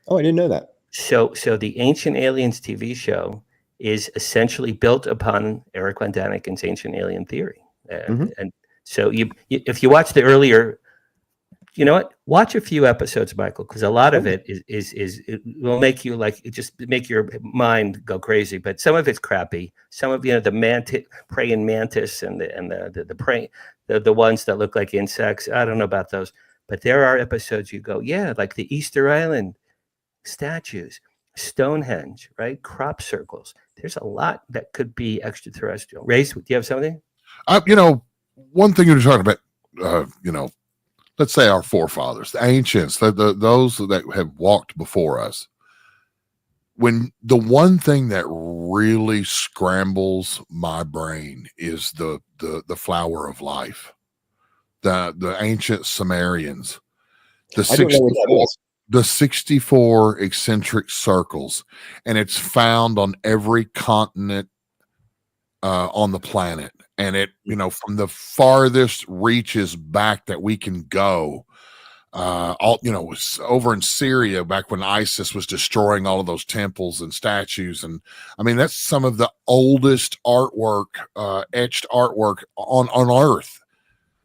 C: Oh, I didn't know that.
B: So the Ancient Aliens TV show is essentially built upon Eric Von Däniken's Ancient Alien theory. And so if you watch the earlier, watch a few episodes, Michael, because a lot of it it will make you make your mind go crazy. But some of it's crappy. Some of the praying mantis and the ones that look like insects. I don't know about those, but there are episodes you go, like the Easter Island statues, Stonehenge, right? Crop circles. There's a lot that could be extraterrestrial. Race, do you have something?
D: One thing you're talking about, let's say our forefathers, the ancients, those that have walked before us. When the one thing that really scrambles my brain is the flower of life, the ancient Sumerians, the 64 eccentric circles, and it's found on every continent on the planet. And it, from the farthest reaches back that we can go, it was over in Syria back when ISIS was destroying all of those temples and statues. And I mean, that's some of the oldest artwork, etched artwork on Earth.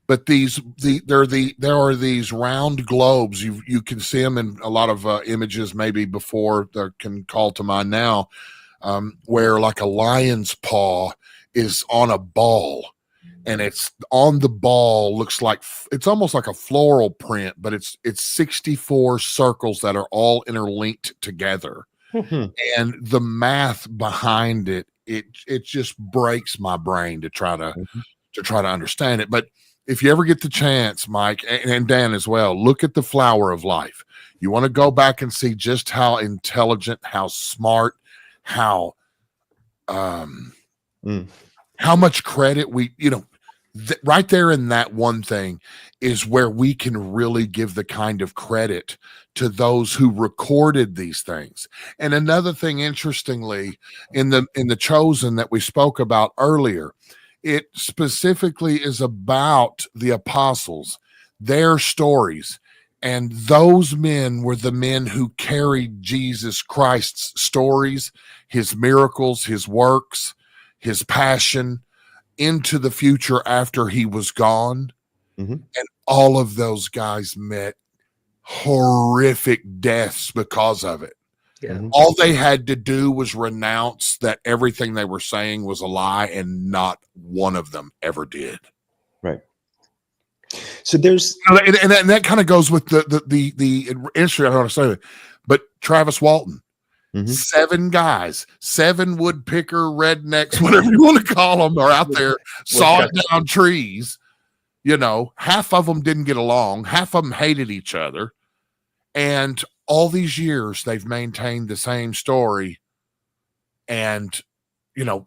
D: But there are these round globes. You can see them in a lot of images, maybe before that can call to mind now, where like a lion's paw is on a ball, and it's on the ball, looks like it's almost like a floral print, but it's 64 circles that are all interlinked together. And the math behind it just breaks my brain to try to understand it. But if you ever get the chance, Mike, and Dan as well, look at the flower of life. You want to go back and see just how intelligent, how smart, how much credit right there in that one thing is where we can really give the kind of credit to those who recorded these things. And another thing, interestingly, in the Chosen that we spoke about earlier, it specifically is about the apostles, their stories. And those men were the men who carried Jesus Christ's stories, his miracles, his works, his passion into the future after he was gone. And all of those guys met horrific deaths because of it.
B: Yeah.
C: Mhm.
D: All they had to do was renounce that everything they were saying was a lie, and not one of them ever did.
C: Right. So there's
D: And that kind of goes with the industry. I don't want to say it, but Travis Walton,
C: Mhm.
D: 7 guys, 7 woodpicker rednecks, whatever you want to call them, are out there sawing down trees. You know, half of them didn't get along, half of them hated each other, and all these years they've maintained the same story. And you know,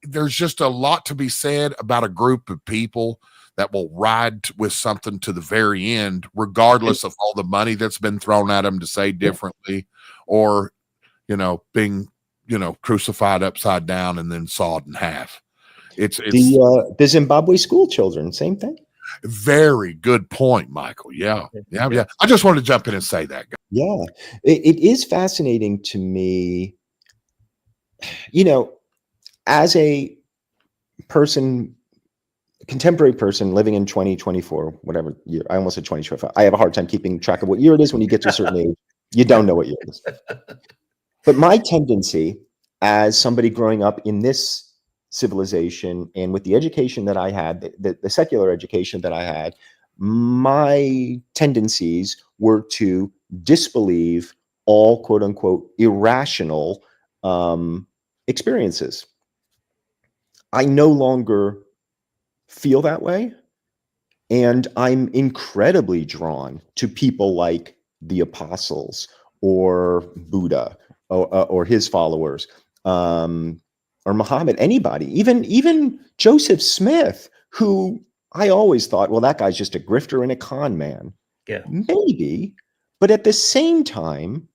D: there's just a lot to be said about a group of people that will ride with something to the very end, regardless of all the money that's been thrown at them to say differently, or, you know, being, you know, crucified upside down and then sawed in half. It's
C: the Zimbabwe school children, same thing.
D: very good point, Michael. Yeah. I just wanted to jump in and say that.
C: Yeah, it is fascinating to me, you know, as a person, contemporary person living in 2024, whatever year. I almost said 2025. I have a hard time keeping track of what year it is. When you get to a certain age, you don't know what year it is. But my tendency as somebody growing up in this civilization and with the education that I had, the secular education that I had, my tendencies were to disbelieve all quote unquote irrational experiences. I no longer feel that way. And I'm incredibly drawn to people like the apostles or Buddha or his followers, or Muhammad, anybody, even Joseph Smith, who I always thought, well, that guy's just a grifter and a con man.
B: Yeah.
C: Maybe, but at the same time,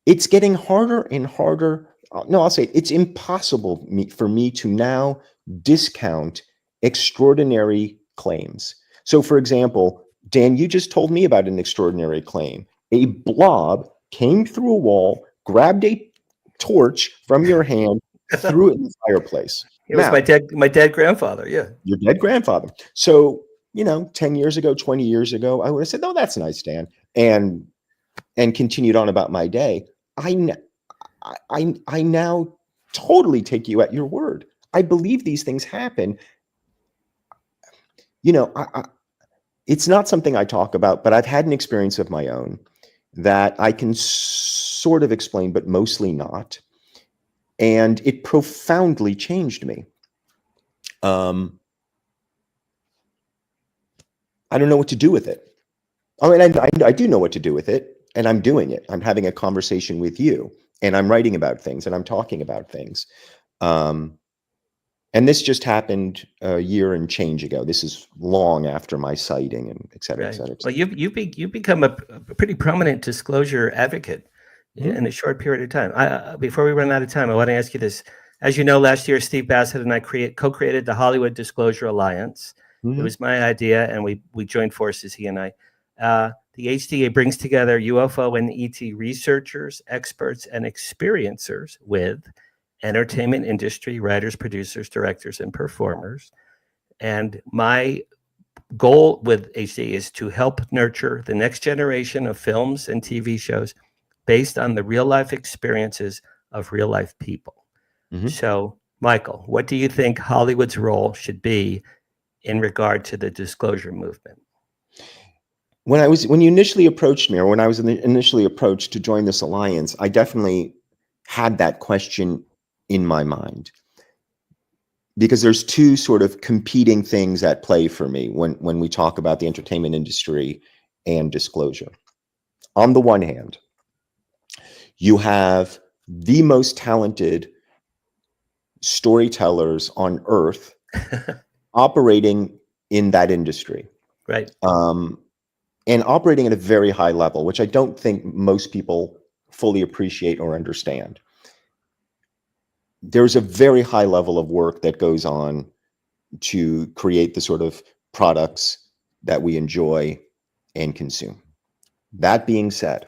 C: it's getting harder and harder. No, I'll say it's impossible for me to now discount extraordinary claims. So, for example, Dan, you just told me about an extraordinary claim. A blob came through a wall, grabbed a torch from your hand, threw it in the fireplace.
B: It was my dead grandfather. Yeah.
C: Your dead grandfather. So, you know, 10 years ago, 20 years ago, I would have said, "No, that's nice, Dan," and continued on about my day. I now totally take you at your word. I believe these things happen. You know, it's not something I talk about, but I've had an experience of my own that I can sort of explain, but mostly not. And it profoundly changed me. I don't know what to do with it. I mean, I do know what to do with it, and I'm doing it. I'm having a conversation with you, and I'm writing about things, and I'm talking about things. And this just happened a year and change ago. This is long after my sighting, and et cetera, et cetera.
B: Well, you've become a pretty prominent disclosure advocate in a short period of time. Before we run out of time, I want to ask you this. As you know, last year, Steve Bassett and I co-created the Hollywood Disclosure Alliance. It was my idea, and we joined forces, he and I. The HDA brings together UFO and ET researchers, experts, and experiencers with entertainment industry writers, producers, directors, and performers. And my goal with HDA is to help nurture the next generation of films and TV shows based on the real life experiences of real life people. So, Michael, what do you think Hollywood's role should be in regard to the disclosure movement?
C: When you initially approached me, or when I was initially approached to join this alliance, I definitely had that question in my mind, because there's two sort of competing things at play for me when we talk about the entertainment industry and disclosure. On the one hand, you have the most talented storytellers on earth operating in that industry.
B: Right.
C: And operating at a very high level, which I don't think most people fully appreciate or understand. There's a very high level of work that goes on to create the sort of products that we enjoy and consume. That being said,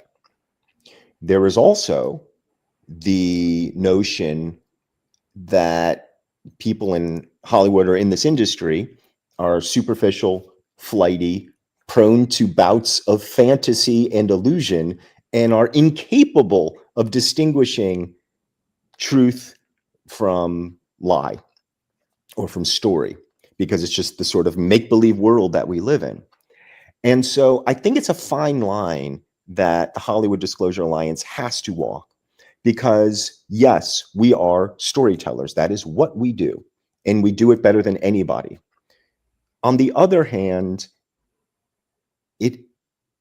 C: there is also the notion that people in Hollywood or in this industry are superficial, flighty, prone to bouts of fantasy and illusion, and are incapable of distinguishing truth from lie or from story, because it's just the sort of make-believe world that we live in. And so I think it's a fine line that the Hollywood Disclosure Alliance has to walk, because yes, we are storytellers. That is what we do, and we do it better than anybody. On the other hand,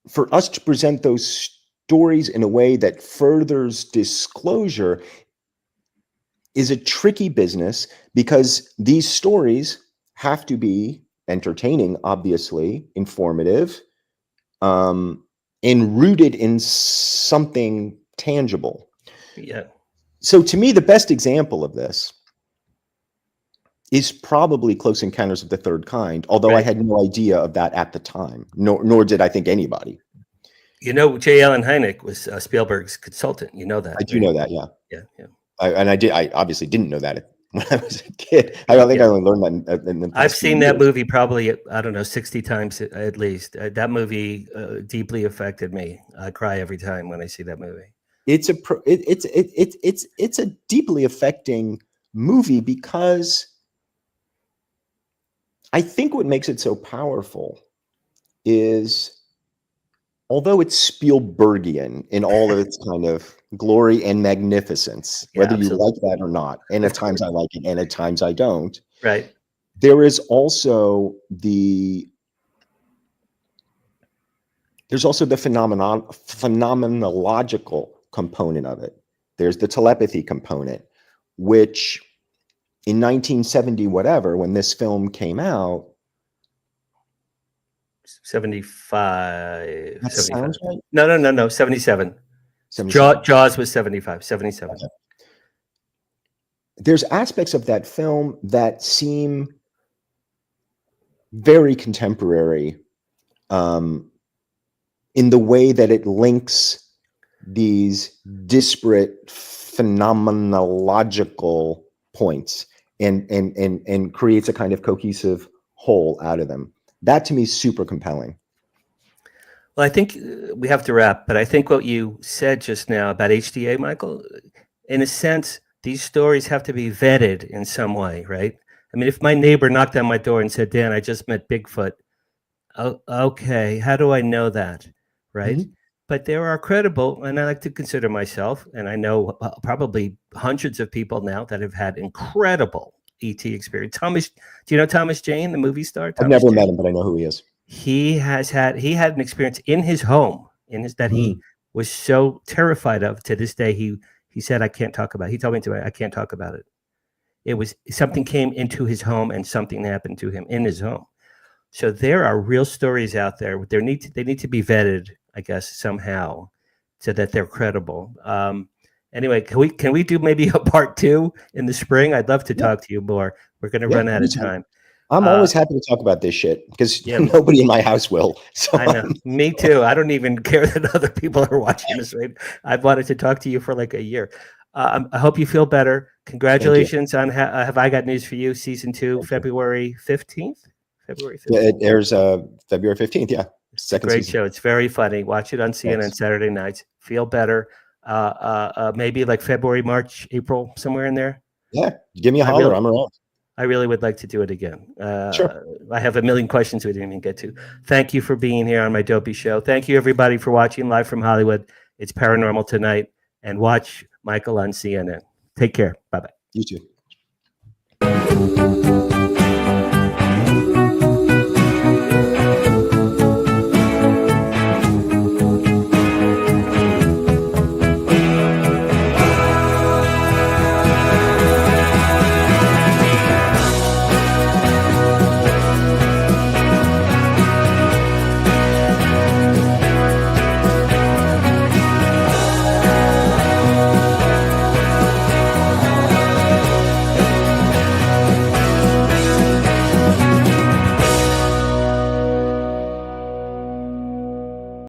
C: for us to present those stories in a way that furthers disclosure is a tricky business, because these stories have to be entertaining, obviously, informative, and rooted in something tangible.
B: Yeah.
C: So to me, the best example of this is probably Close Encounters of the Third Kind, although I had no idea of that at the time, nor did I think anybody.
B: You know, J. Allen Hynek was Spielberg's consultant. You know that.
C: I do know that, yeah.
B: Yeah.
C: I obviously didn't know that when I was a kid. I don't think I only learned that in the past
B: I've seen
C: few
B: that
C: years.
B: movie probably, I don't know, 60 times at least. That movie deeply affected me. I cry every time when I see that movie.
C: It's a deeply affecting movie, because I think what makes it so powerful is, although it's Spielbergian in all of its kind of glory and magnificence, whether you like that or not, and at times I like it and at times I don't,
B: right?
C: There is also the phenomenological component of it. There's the telepathy component, which in 1970 whatever, when this film came out,
B: 75.
C: that
B: 75.
C: sounds right?
B: No, 77.
C: 77.
B: Jaws was 75, 77.
C: Okay. There's aspects of that film that seem very contemporary, in the way that it links these disparate phenomenological points and creates a kind of cohesive whole out of them. That to me is super compelling.
B: Well, I think we have to wrap, but I think what you said just now about HDA, Michael, in a sense, these stories have to be vetted in some way, right? I mean, if my neighbor knocked on my door and said, Dan, I just met Bigfoot. Oh, okay. How do I know that? Right. Mm-hmm. But there are credible, and I like to consider myself, and I know probably hundreds of people now that have had incredible ET experience. Thomas, do you know Thomas Jane, the movie star?
C: I've never met him, but I know who he is.
B: He had an experience in his home, he was so terrified of. To this day, he said, I can't talk about it. He told me I can't talk about it. It was something came into his home and something happened to him in his home. So there are real stories out there. They need to be vetted, I guess, somehow, so that they're credible. Anyway, can we do maybe a part 2 in the spring? I'd love to talk to you more. We're going to run out of time.
C: I'm always happy to talk about this shit, because nobody in my house will. So
B: I know. Me too. I don't even care that other people are watching this. Right? I've wanted to talk to you for like a year. I hope you feel better. Congratulations on Have I Got News for You, season 2, February 15th.
C: Yeah, it airs February 15th. Yeah.
B: Second great season. Show. It's very funny. Watch it on CNN Saturday nights. Feel better. Maybe like February, March, April, somewhere in there.
C: Yeah. Give me a holler. I'm around.
B: I really would like to do it again.
C: Sure.
B: I have a million questions we didn't even get to. Thank you for being here on my Dopey Show. Thank you, everybody, for watching live from Hollywood. It's Paranormal Tonight. And watch Michael on CNN. Take care. Bye-bye.
C: You too.